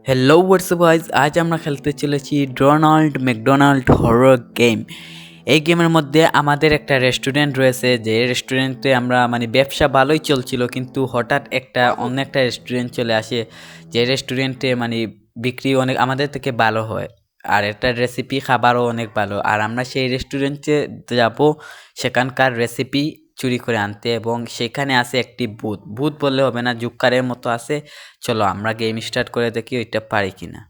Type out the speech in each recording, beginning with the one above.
Hello WhatsApp guys, আজ আমরা খেলতে চলেছি ডোনাল্ড ম্যাকডোনাল্ড হরর গেম। এই গেমের মধ্যে আমাদের একটা রেস্টুরেন্ট রয়েছে, যে রেস্টুরেন্টে আমরা ব্যবসা ভালোই চলছিল, কিন্তু হঠাৎ অন্য একটা রেস্টুরেন্ট চলে আসে, যে রেস্টুরেন্টে বিক্রি অনেক আমাদের থেকে ভালো হয়, আর এটার রেসিপি খাবারও অনেক ভালো। আর আমরা সেই রেস্টুরেন্টে যাব সেখানকার রেসিপি চুরি করে আনতে, এবং সেখানে আছে একটি ভূত। ভূত বললে হবে না, জুকারের মতো আছে। চলো আমরা গেম স্টার্ট করে দেখি ওইটা পারি কিনা।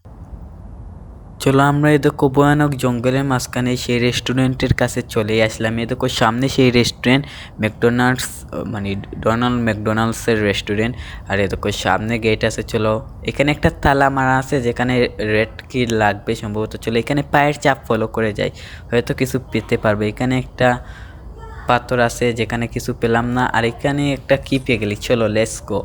চলো আমরা এ দেখো ভয়ানক জঙ্গলের মাঝখানে সেই রেস্টুরেন্টের কাছে চলে আসলাম। এ দেখো সামনে সেই রেস্টুরেন্ট, ম্যাকডোনাল্ডস, ডোনাল্ড ম্যাকডোনাল্ডসের রেস্টুরেন্ট। আর এ দেখো সামনে গেট আছে। চলো এখানে একটা তালা মারা আছে, যেখানে রেড কি লাগবে সম্ভবত। চলো এখানে পায়ের চাপ ফলো করে যাই, হয়তো কিছু পেতে পারবে। এখানে একটা পাথর আছে, যেখানে কিছু পেলাম না। আর এখানে একটা কি পেয়ে গেলি। চলো লেটস গো,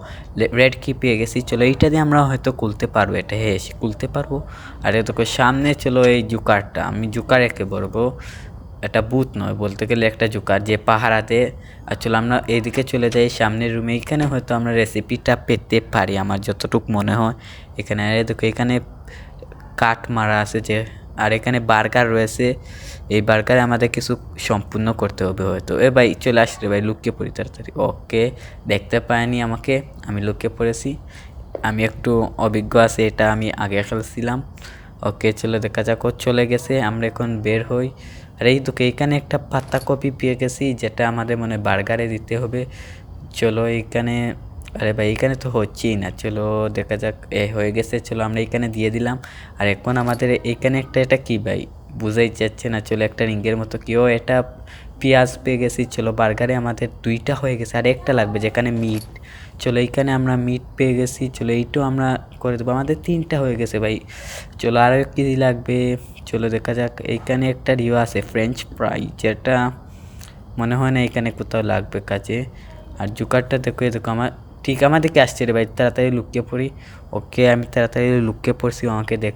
রেড কি পেয়ে গেছি। চলো এইটা দিয়ে আমরা হয়তো খুলতে পারবো, এটা খুলতে পারবো। আর এদিকে সামনে চলো এই জুকারটা, আমি জুকার একে বলবো, এটা ভূত নয়, বলতে গেলে একটা জুকার যে পাহারাতে। আর চলো আমরা এইদিকে চলে যাই সামনের রুমে। এখানে হয়তো আমরা রেসিপিটা পেতে পারি, আমার যতটুকু মনে হয়। এখানে দেখো এখানে কাঠ মারা আছে যে, আর এখানে বার্গার রয়েছে। এই বার্গারে আমাদের কিছু সম্পূর্ণ করতে হবে হয়তো। ভাই চলে আসছে ভাই, লুকিয়ে পড়ি তাড়াতাড়ি। ওকে, দেখতে পায়নি আমাকে, আমি লুকিয়ে পড়েছি। আমি একটু অভিজ্ঞ আছি, এটা আমি আগে খেলছিলাম। ওকে চলো দেখা যাক, ও চলে গেছে, আমরা এখন বের হই। আর এই দুঃখে এখানে একটা পাতা কপি পেয়ে গেছি, যেটা আমাদের বার্গারে দিতে হবে। চলো এইখানে, আরে ভাই এখানে তো হচ্ছেই না। চলো দেখা যাক, হয়ে গেছে। চলো আমরা এখানে দিয়ে দিলাম। আর এখন আমাদের এইখানে এটা কি ভাই, বুঝাই যাচ্ছে না। চলো একটা রিঙ্গের মতো কি, ও এটা পেঁয়াজ পেয়ে গেছি। চলো বার্গারে আমাদের 2টা হয়ে গেছে, আর একটা লাগবে যেখানে মিট। চলো এইখানে আমরা মিট পেয়ে গেছি। চলো এইটাও আমরা করে দেবো, আমাদের 3টা হয়ে গেছে ভাই। চলো আরও কি লাগবে, চলো দেখা যাক। এইখানে একটা রিও আছে ফ্রেঞ্চ ফ্রাই, যেটা মনে হয় না এখানে কোথাও লাগবে কাজে। আর জুকারটা দেখো, দেখো আমার ঠিক আমাদেরকে আসছে রে ভাই, তাড়াতাড়ি লুকিয়ে পড়ি। ওকে আমি তাড়াতাড়ি লুকিয়ে পড়ছি, আমাকে দেখ।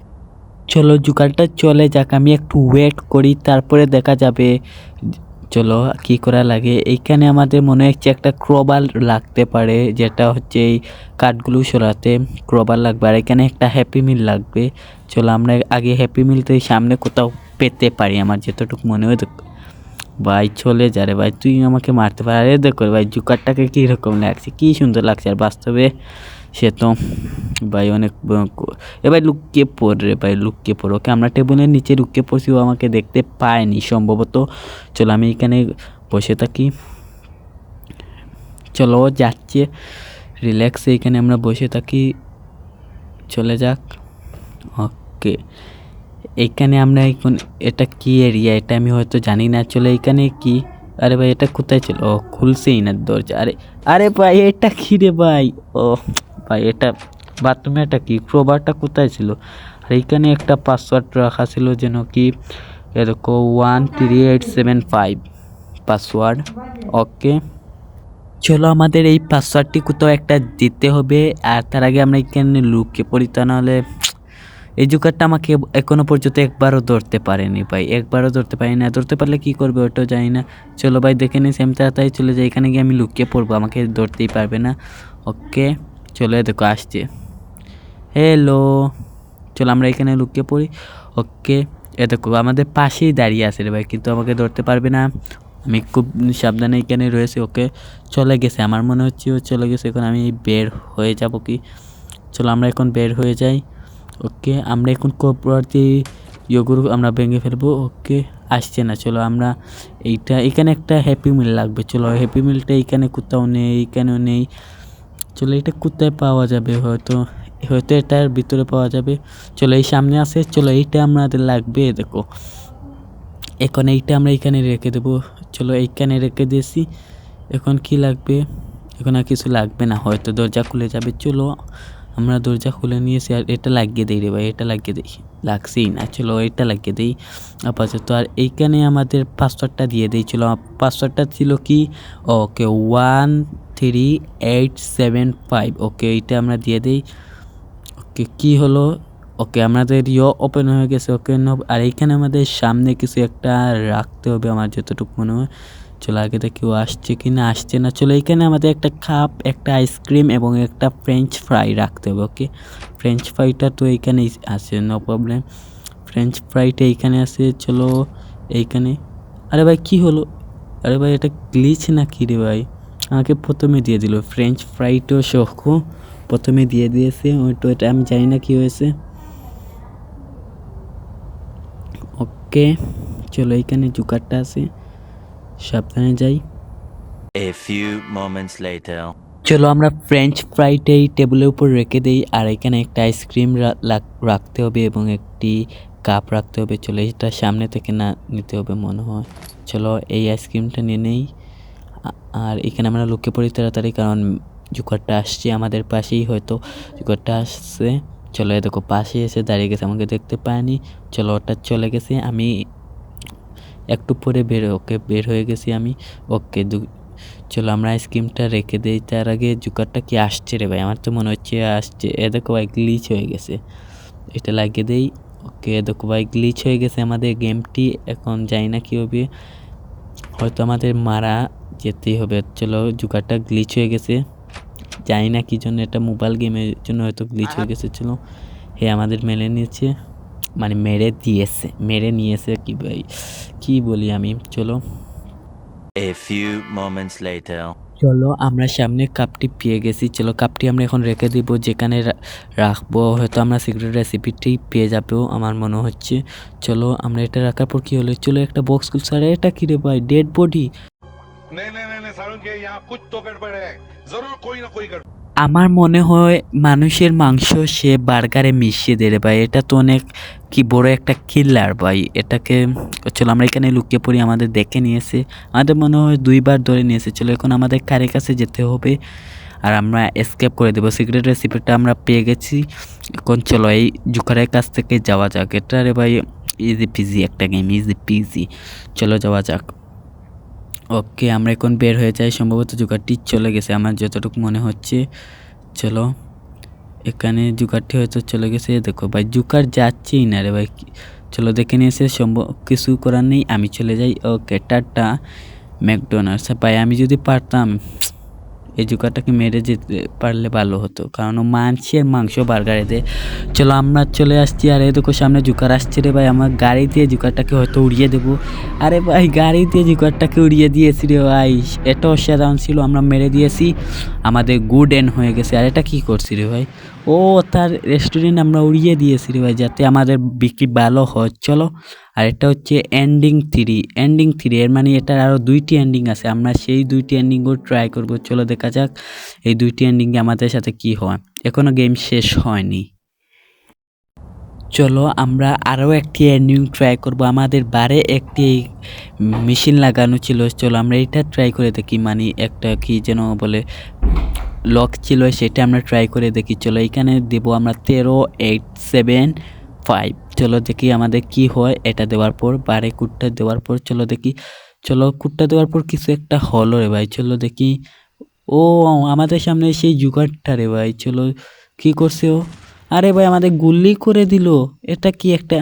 চলো জুকারটা চলে যাক, আমি একটু ওয়েট করি, তারপরে দেখা যাবে। চলো কি করা লাগে। এইখানে আমাদের মনে হচ্ছে একটা ক্রোবার লাগতে পারে, যেটা হচ্ছে এই কাঠগুলো সরাতে ক্রোবার লাগবে। আর এখানে একটা হ্যাপি মিল লাগবে। চলো আমরা আগে হ্যাপি মিলটা সামনে কোথাও পেতে পারি, আমার যতটুকু মনে হয়। ভাই চলে যা রে ভাই, তুই আমাকে মারতে পার। আরে দেখো ভাই জুকারটাকে কীরকম লাগছে, কী সুন্দর লাগছে। আর বাস্তবে সে তো ভাই অনেক ভাই লুকিয়ে পড় রে ভাই, লুকিয়ে পড়। ওকে আমরা টেবিলের নিচে লুকিয়ে পড়ছি, ও আমাকে দেখতে পায়নি সম্ভবত। চলো আমি এখানে বসে থাকি। চলো ও যাচ্ছে, রিল্যাক্সে এখানে আমরা বসে থাকি। চলে যাক। ওকে এইখানে আমরা এখন, এটা কি এরিয়া এটা আমি হয়তো জানি না। চলো এইখানে কি, আরে ভাই এটা কোথায় ছিল, ও খুলছেই না দরজা। আরে আরে ভাই এটা কি রে ভাই, ও ভাই এটা বাথরুমে, এটা কি ক্রোবারটা কোথায় ছিল। আর এইখানে একটা পাসওয়ার্ড রাখা ছিল, যেন কি এরকম 13875 পাসওয়ার্ড। ওকে চলো আমাদের এই পাসওয়ার্ডটি কোথাও একটা দিতে হবে, আর তার আগে আমরা এখানে লুকিয়ে পড়ি, তা নাহলে এই জোকারটা আমাকে এখনো পর্যন্ত একবারও ধরতে পারেনি ভাই, একবারও ধরতে পারি না। ধরতে পারলে কি করবে ওটাও জানি না। চলো ভাই দেখে নিস, আমি তাড়াতাড়ি চলে যাই, এখানে গিয়ে আমি লুকিয়ে পড়বো, আমাকে ধরতেই পারবে না। ওকে চলো দেখো আসছে, হ্যালো। চলো আমরা এখানে লুকিয়ে পড়ি। ওকে দেখো আমাদের পাশেই দাঁড়িয়ে আছে রে ভাই, কিন্তু আমাকে ধরতে পারবে না। আমি খুব সাবধানে এখানে রয়েছি। ওকে চলে গেছে, আমার মনে হচ্ছে ও চলে গেছে। এখন আমি বের হয়ে যাব কি, চলো আমরা এখন বের হয়ে যাই। ওকে আমরা এখন কোপরাতি ইয়োগুলো আমরা ভেঙে ফেলবো। ওকে আসছে না। চলো আমরা এখানে একটা হ্যাপি মিল লাগবে। চলো হ্যাপি মিলটা এখানে কোথাও নেই, এইখানেও নেই। চলো এটা কোথায় পাওয়া যাবে, হয়তো হয়তো এটার ভিতরে পাওয়া যাবে। চলো এই সামনে আছে, চলো এইটা আমাদের লাগবে। দেখো এখন এইটা আমরা এখানে রেখে দেবো। চলো এইখানে রেখে দিয়েছি। এখন কি লাগবে, এখন আর কিছু লাগবে না, হয়তো দরজা খুলে যাবে। চলো আমরা দরজা খুলে নিয়েছি, আর এটা লাগিয়ে দিই রে ভাই, এটা লাগিয়ে দিই, লাগছেই না। চলো এটা লাগিয়ে দিই আপাতত। আর এইখানে আমাদের পাসওয়ার্ডটা দিয়ে দিই। চলো পাসওয়ার্ডটা ছিল কি, ওকে 13875। ওকে এইটা আমরা দিয়ে দিই। ওকে কি হলো, ওকে আমাদের ওপেন হয়ে গেছে। ওকে আর এইখানে আমাদের সামনে কিছু একটা রাখতে হবে আমার যতটুকু মনে হয়। চলো আগে থেকে কেউ আসছে কি না আসছে না। চলো এইখানে আমাদের একটা কাপ, একটা আইসক্রিম এবং একটা ফ্রেঞ্চ ফ্রাই রাখতে হবে। ওকে ফ্রেঞ্চ ফ্রাইটা তো এইখানেই আছে, নো প্রবলেম। ফ্রেঞ্চ ফ্রাইটা এইখানে আছে। চলো এইখানে, আরে ভাই কি হলো? আরে ভাই এটা গ্লিচ না কি রে ভাই? আমাকে প্রথমে দিয়ে দিল ফ্রেঞ্চ ফ্রাইটাও সহ প্রথমে দিয়ে দিয়েছে। ওইটা এটা আমি জানি না কি হয়েছে। ওকে চলো এইখানে জুকারটা আছে, সাবধানে যাই। A few moments later. চলো আমরা ফ্রেঞ্চ ফ্রাইটা এই টেবিলের উপর রেখে দিই, আর এখানে একটা আইসক্রিম রাখতে হবে এবং একটি কাপ রাখতে হবে। চলো এটা সামনে থেকে না নিতে হবে মনে হয়। চলো এই আইসক্রিমটা নিয়ে নেই, আর এখানে আমরা লুকিয়ে পড়ি তাড়াতাড়ি, কারণ জুকারটা আসছে আমাদের পাশেই, হয়তো জুকারটা আসছে। চলো এ দেখো পাশে এসে দাঁড়িয়ে গেছে, আমাকে দেখতে পায়নি। চলো ওটা চলে গেছে, আমি একটু পরে বের হয়ে গেছি আমি। ওকে চলো আমরা আইসক্রিমটা রেখে দিই। তার আগে জুকারটা কি আসছে রে ভাই? আমার তো মনে হচ্ছে আসছে। এ দেখো ভাই গ্লিচ হয়ে গেছে, এটা লাগিয়ে দেই। ওকে দেখো ভাই গ্লিচ হয়ে গেছে আমাদের গেমটি। এখন যাই না কি হবে, হয়তো আমাদের মারা যেতেই হবে। চলো জুকারটা গ্লিচ হয়ে গেছে, জানি না কি জন্য, এটা মোবাইল গেমের জন্য হয়তো গ্লিচ হয়ে গেছে। চলো আমাদের মেরে নিয়েছে, মানে মেরে নিয়েছে কি ভাই, কি বলি আমি। চলো A few moments later. চলো আমরা সামনে কাপটি পেয়ে গেছি। চলো কাপটি আমরা এখন রেখে দিব, যেখানে রাখবো হয়তো আমরা সিক্রেট রেসিপিটি পেয়ে যাবো আমার মনে হচ্ছে। চলো আমরা এটা রাখার পর কি হলো, চলো একটা বক্স খুলছে। আরে এটা কি রে ভাই? Dead body. नहीं नहीं नहीं नहीं सारुण के यहाँ कुछ तो गड़बड़ है जरूर कोई ना कोई गड़बड़। আমার মনে হয় মানুষের মাংস সে বার্গারে মিশিয়ে দেয় রে ভাই। এটা তো অনেক কি বড় একটা কিলার ভাই। এটাকে চলো আমরা এখানে লুকিয়ে পড়ি, আমাদের দেখে নিয়েছে, আমাদের মনে হয় 2বার ধরে নিয়েছে। চলো এখন আমাদের কারে কাছে যেতে হবে, আর আমরা এসকেপ করে দেবো। সিক্রেট রেসিপিটা আমরা পেয়ে গেছি। এখন চলো এই জুকারের কাছ থেকে যাওয়া যাক। এটা রে ভাই ইজি পিজি একটা গেম, ইজি পিজি। চলো যাওয়া যাক। ওকে আমরা এখন বের হয়ে যাই, সম্ভবত জুকারটি চলে গেছে আমার যতটুকু মনে হচ্ছে। চলো এখানে জুকারটি হয়তো চলে গেছে। দেখো ভাই জুকার যাচ্ছেই না রে ভাই। চলো দেখে নিয়েছে, সম্ভব কিছু করার নেই, আমি চলে যাই। ওকে টাটা ম্যাকডোনাল্ডস। ভাই আমি যদি পারতাম এই জুকারটাকে মেরে যেতে পারলে ভালো হতো, কারণ ও মাংসের মাংস বার্গারে দেয়। চলো আমরা চলে আসছি, আর এই দেখো সামনে জুকার আসছে রে ভাই। আমার গাড়ি দিয়ে জুকারটাকে হয়তো উড়িয়ে দেবো। আরে ভাই গাড়ি দিয়ে জুকারটাকে উড়িয়ে দিয়েছি রে ভাই, এটা অসাধারণ ছিল, আমরা মেরে দিয়েছি, আমাদের গুড এন্ড হয়ে গেছে। আর এটা কী করছি রে ভাই? ও তার রেস্টুরেন্ট আমরা উড়িয়ে দিয়েছি রে ভাই, যাতে আমাদের বিক্রি ভালো হয়। চলো আর এটা হচ্ছে এন্ডিং 3 এর মানে এটার আরও 2টি এন্ডিং আছে, আমরা সেই 2টি এন্ডিংও ট্রাই করব। চলো দেখা যাক এই 2টি এন্ডিংয়ে আমাদের সাথে কি হয়, এখনও গেম শেষ হয়নি। চলো আমরা আরও একটি এন্ডিং ট্রাই করব। আমাদের বারে একটি মেশিন লাগানো ছিল, চলো আমরা এটা ট্রাই করে দেখি। মানে একটা কি যেন বলে লক ছিল, সেটা আমরা ট্রাই করে দেখি। চলো এখানে দেবো আমরা 13 8 7 5। চলো দেখি আমাদের কি হয় এটা দেওয়ার পর, বারে কুটটা দেওয়ার পর। চলো দেখি, চলো কুটটা দেওয়ার পর কিছু একটা হলো রে ভাই। চলো দেখি, ও আমাদের সামনে সেই জুগারটা রে ভাই। চলো কি করছে ও? আরে ভাই আমাদের গুল্লি করে দিল। এটা কি একটা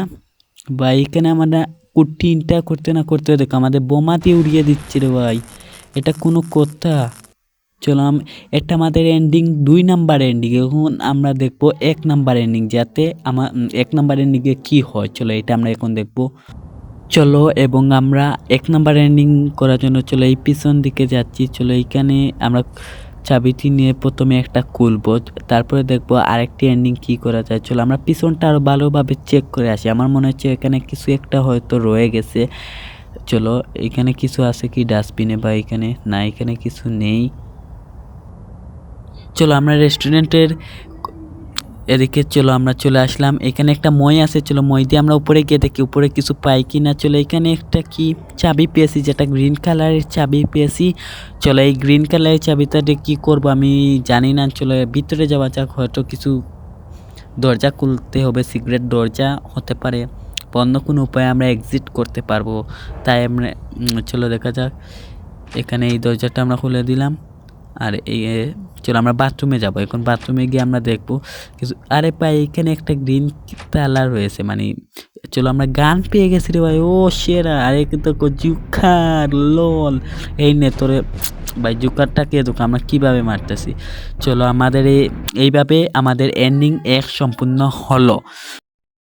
ভাই, এখানে আমরা কুটিনটা করতে না করতে দেখো আমাদের বোমা দিয়ে উড়িয়ে দিচ্ছে রে ভাই, এটা কোনো কথা? চলো এটা আমাদের এন্ডিং 2 নাম্বার এন্ডিং। এখন আমরা দেখবো 1 নাম্বার এন্ডিং, যাতে আমার 1 নাম্বার এন্ডিংয়ে কী হয়। চলো এটা আমরা এখন দেখবো। চলো এবং আমরা 1 নাম্বার এন্ডিং করার জন্য চলো এই পিছন দিকে যাচ্ছি। চলো এইখানে আমরা চাবিটি নিয়ে প্রথমে একটা খুলবো, তারপরে দেখবো আরেকটি এন্ডিং কি করা যায়। চলো আমরা পিছনটা আরও ভালোভাবে চেক করে আসি, আমার মনে হচ্ছে এখানে কিছু একটা হয়তো রয়ে গেছে। চলো এখানে কিছু আছে কি ডাস্টবিনে, বা এখানে না, এখানে কিছু নেই। চলো আমরা রেস্টুরেন্টের এদিকে চলো আমরা চলে আসলাম, এখানে একটা মই আছে। চলো মই দিয়ে আমরা উপরে গিয়ে দেখি উপরে কিছু পাই কি না। চলো এখানে একটা কি চাবি পেয়েছি, যেটা গ্রিন কালারের চাবি পেয়েছি। চলো এই গ্রিন কালারের চাবিটা দিয়ে কী করবো আমি জানি না। চলো ভিতরে যাওয়া যাক, হয়তো কিছু দরজা খুলতে হবে, সিক্রেট দরজা হতে পারে, অন্য কোনো উপায়ে আমরা এক্সিট করতে পারবো। তাই আমরা চলো দেখা যাক। এখানে এই দরজাটা আমরা খুলে দিলাম, আর চলো আমরা বাথরুমে যাব। এখন বাথরুমে গিয়ে আমরা দেখবো কিছু। আরে ভাই এখানে একটা গ্রিন কালার রয়েছে, মানে চলো আমরা গান পেয়ে গেছি রে ভাই। ও সেরা! আরে কিন্তু জুকার লল এই নে তোরে ভাই, জুকারটাকে দেখো আমরা কীভাবে মারতেছি। চলো আমাদের এইভাবে আমাদের এন্ডিং সম্পূর্ণ হলো।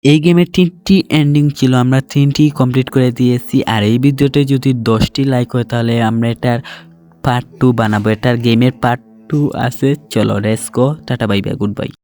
এই গেমের 3টি এন্ডিং ছিল, আমরা 3টি কমপ্লিট করে দিয়েছি। আর এই ভিডিওতে যদি 10টি লাইক হয় তাহলে আমরা এটার পার্ট 2 বানাবো। এটার গেমের পার্ট 2 আছে। চলো let's go, tata bye bye, good bye.